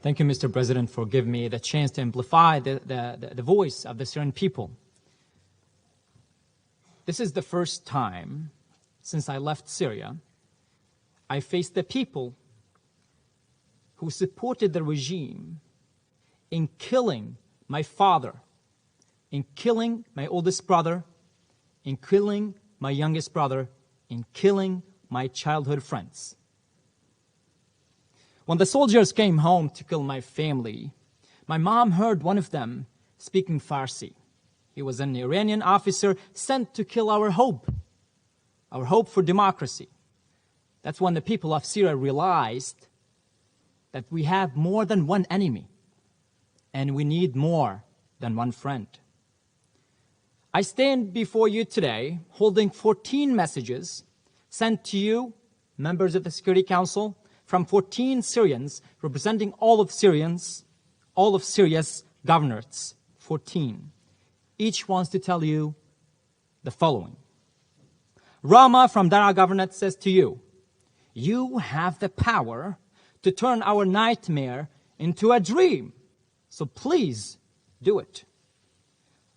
Thank you, Mr. President, for giving me the chance to amplify the voice of the Syrian people. This is the first time since I left Syria I faced the people who supported the regime in killing my father, in killing my oldest brother, in killing my youngest brother, in killing my childhood friends. When the soldiers came home to kill my family, my mom heard one of them speaking Farsi. He was an Iranian officer sent to kill our hope for democracy. That's when the people of Syria realized that we have more than one enemy, and we need more than one friend. I stand before you today holding 14 messages sent to you, members of the Security Council, from 14 Syrians representing all of Syria's governorates, 14. Each wants to tell you the following. Rama from Dara Governorate says to you, you have the power to turn our nightmare into a dream, so please do it.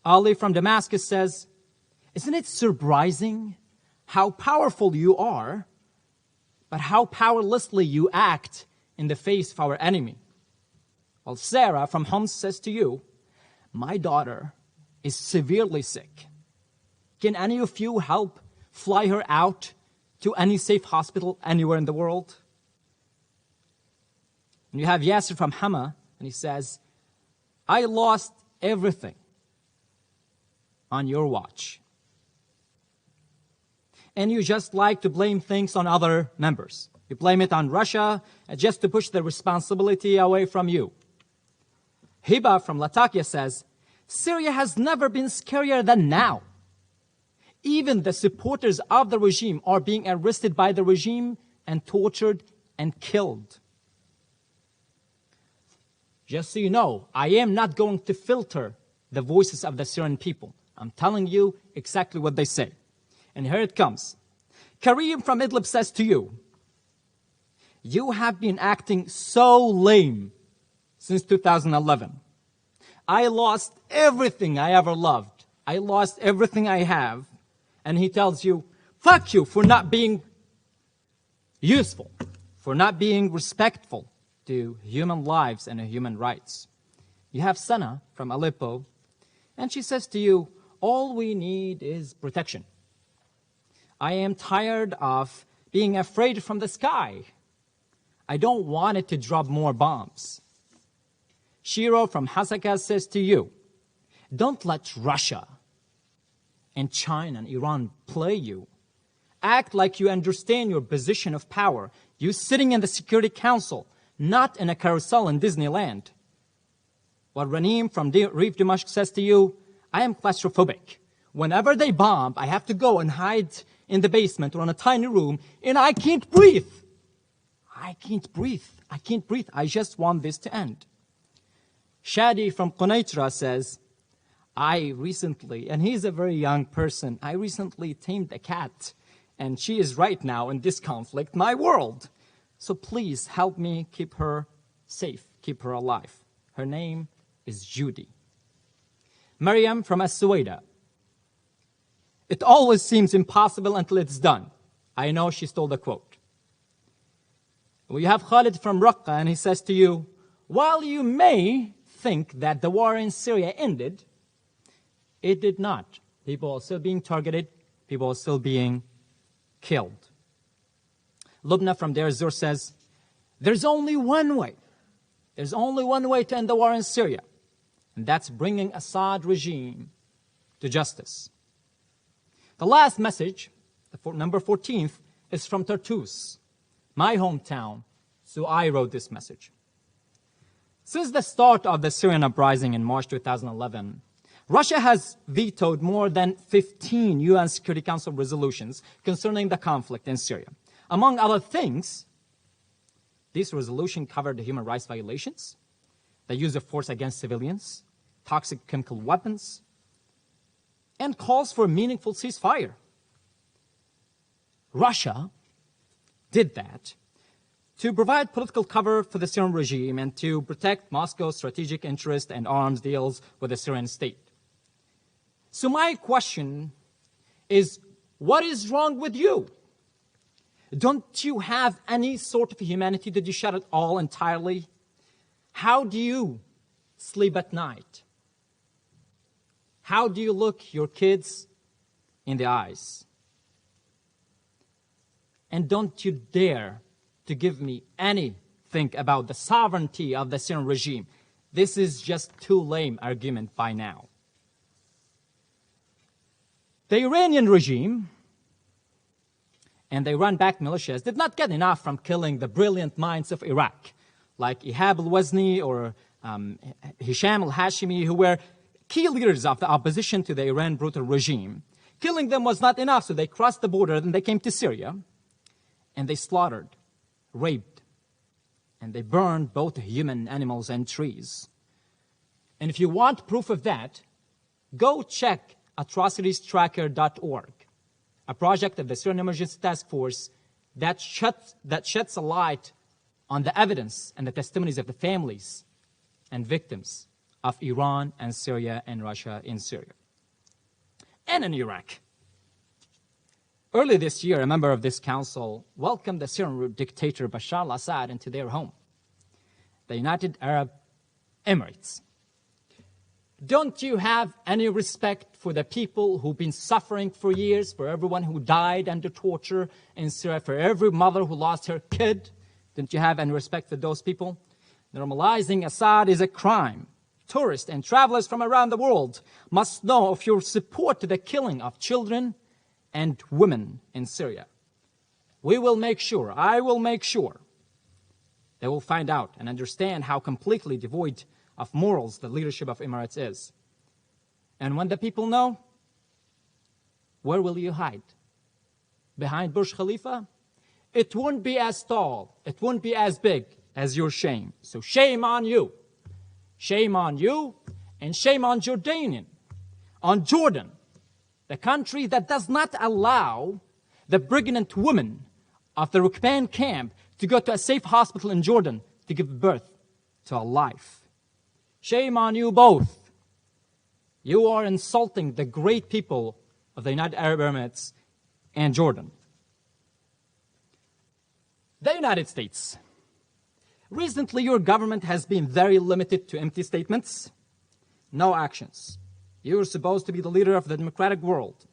Ali from Damascus says, isn't it surprising how powerful you are, but how powerlessly you act in the face of our enemy? Well, Sarah from Homs says to you, my daughter is severely sick. Can any of you help fly her out to any safe hospital anywhere in the world? And you have Yasser from Hama, and he says, I lost everything on your watch. And you just like to blame things on other members. You blame it on Russia just to push the responsibility away from you. Hiba from Latakia says, Syria has never been scarier than now. Even the supporters of the regime are being arrested by the regime and tortured and killed. Just so you know, I am not going to filter the voices of the Syrian people. I'm telling you exactly what they say. And here it comes. Karim from Idlib says to you, you have been acting so lame since 2011. I lost everything I ever loved. I lost everything I have. And he tells you, fuck you for not being useful, for not being respectful to human lives and human rights. You have Sana from Aleppo, and she says to you, all we need is protection. I am tired of being afraid from the sky. I don't want it to drop more bombs. Shiro from Hasaka says to you, don't let Russia and China and Iran play you. Act like you understand your position of power. You sitting in the Security Council, not in a carousel in Disneyland. While Ranim from Reef Dimashq says to you, I am claustrophobic. Whenever they bomb, I have to go and hide in the basement or in a tiny room, and I can't breathe. I can't breathe. I can't breathe. I just want this to end. Shadi from Quneitra says, I recently, and he's a very young person, I recently tamed a cat, and she is right now in this conflict, my world. So please help me keep her safe, keep her alive. Her name is Judy. Maryam from As-Suwaida. It always seems impossible until it's done. I know she stole the quote. We have Khalid from Raqqa, and he says to you, while you may think that the war in Syria ended, it did not. People are still being targeted. People are still being killed. Lubna from Deir Zur says, there's only one way. There's only one way to end the war in Syria, and that's bringing Assad regime to justice. The last message, number 14th, is from Tartus, my hometown, so I wrote this message. Since the start of the Syrian uprising in March 2011, Russia has vetoed more than 15 UN Security Council resolutions concerning the conflict in Syria. Among other things, these resolutions covered human rights violations, the use of force against civilians, toxic chemical weapons, and calls for a meaningful ceasefire. Russia did that to provide political cover for the Syrian regime and to protect Moscow's strategic interest and arms deals with the Syrian state. So my question is, what is wrong with you? Don't you have any sort of humanity? Did you shut it all entirely? How do you sleep at night? How do you look your kids in the eyes? And don't you dare to give me anything about the sovereignty of the Syrian regime. This is just too lame argument by now. The Iranian regime and the Iran-backed militias did not get enough from killing the brilliant minds of Iraq, like Ihab al-Wazni or Hisham al-Hashimi, who were key leaders of the opposition to the Iran brutal regime. Killing them was not enough, so they crossed the border, then they came to Syria, and they slaughtered, raped, and they burned both human animals and trees. And if you want proof of that, go check atrocitiestracker.org, a project of the Syrian Emergency Task Force that sheds a light on the evidence and the testimonies of the families and victims of Iran and Syria and Russia in Syria and in Iraq. Early this year, a member of this council welcomed the Syrian dictator Bashar al-Assad into their home, the United Arab Emirates. Don't you have any respect for the people who've been suffering for years, for everyone who died under torture in Syria, for every mother who lost her kid? Don't you have any respect for those people? Normalizing Assad is a crime. Tourists and travelers from around the world must know of your support to the killing of children and women in Syria. We will make sure, I will make sure, they will find out and understand how completely devoid of morals the leadership of Emirates is. And when the people know, where will you hide? Behind Burj Khalifa? It won't be as tall, it won't be as big as your shame. So shame on you. Shame on you, and shame on Jordanian, on Jordan, the country that does not allow the pregnant women of the Rukban camp to go to a safe hospital in Jordan to give birth to a life. Shame on you both. You are insulting the great people of the United Arab Emirates and Jordan. The United States. Recently, your government has been very limited to empty statements, no actions. You're supposed to be the leader of the democratic world.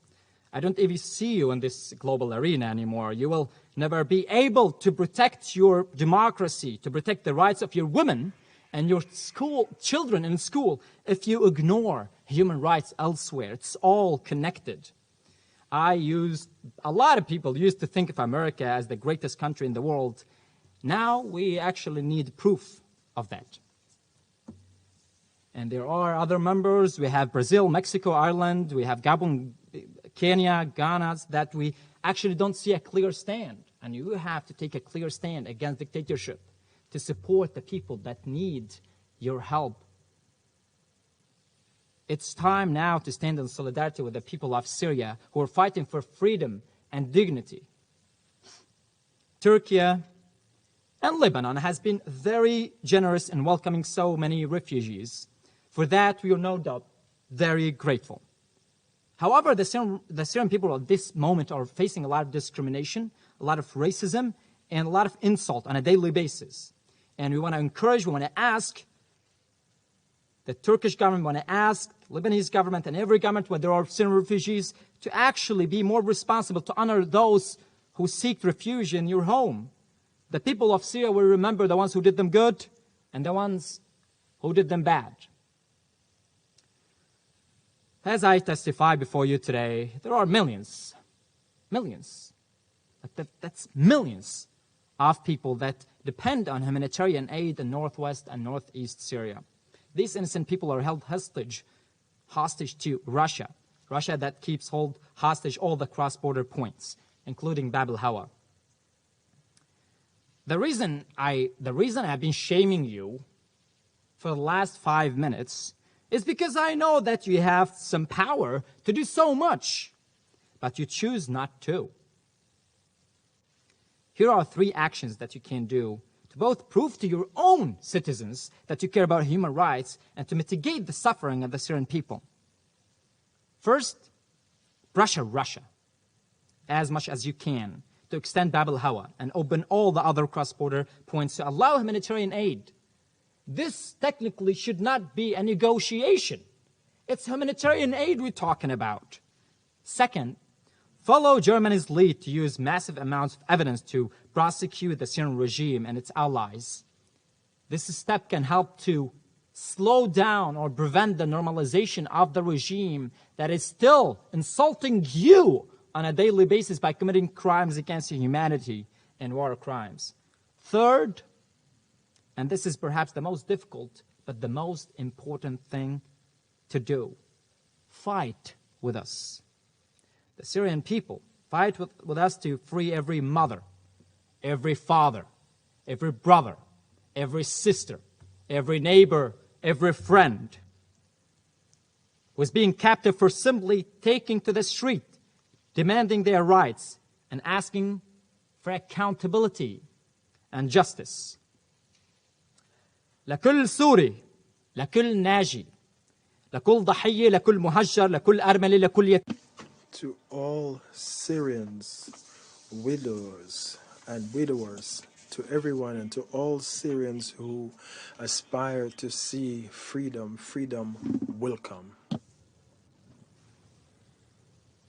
I don't even see you in this global arena anymore. You will never be able to protect your democracy, to protect the rights of your women and your children in school if you ignore human rights elsewhere. It's all connected. A lot of people used to think of America as the greatest country in the world. Now we actually need proof of that. And there are other members. We have Brazil, Mexico, Ireland. We have Gabon, Kenya, Ghana, that we actually don't see a clear stand. And you have to take a clear stand against dictatorship to support the people that need your help. It's time now to stand in solidarity with the people of Syria who are fighting for freedom and dignity. Turkey and Lebanon has been very generous in welcoming so many refugees. For that, we are no doubt very grateful. However, the Syrian people at this moment are facing a lot of discrimination, a lot of racism, and a lot of insult on a daily basis. And we want to encourage, we want to ask the Turkish government, we want to ask the Lebanese government and every government where there are Syrian refugees to actually be more responsible, to honor those who seek refuge in your home. The people of Syria will remember the ones who did them good and the ones who did them bad. As I testify before you today, there are millions, that's millions of people that depend on humanitarian aid in northwest and northeast Syria. These innocent people are held hostage to Russia that keeps hostage all the cross-border points, including Bab al-Hawa. The reason I've been shaming you for the last 5 minutes is because I know that you have some power to do so much, but you choose not to. here are 3 actions that you can do to both prove to your own citizens that you care about human rights and to mitigate the suffering of the Syrian people. First, pressure Russia as much as you can to extend Bab al-Hawa and open all the other cross-border points to allow humanitarian aid. This technically should not be a negotiation. It's humanitarian aid we're talking about. Second, follow Germany's lead to use massive amounts of evidence to prosecute the Syrian regime and its allies. This step can help to slow down or prevent the normalization of the regime that is still insulting you on a daily basis by committing crimes against humanity and war crimes. Third, and this is perhaps the most difficult, but the most important thing to do, fight with us. The Syrian people fight with us to free every mother, every father, every brother, every sister, every neighbor, every friend who is being captive for simply taking to the street, demanding their rights and asking for accountability and justice. لكل سوري، لكل ناجي، لكل ضحية، لكل مهجر، لكل أرملة، لكل يتيم. To all Syrians, widows and widowers, to everyone and to all Syrians who aspire to see freedom, freedom will come.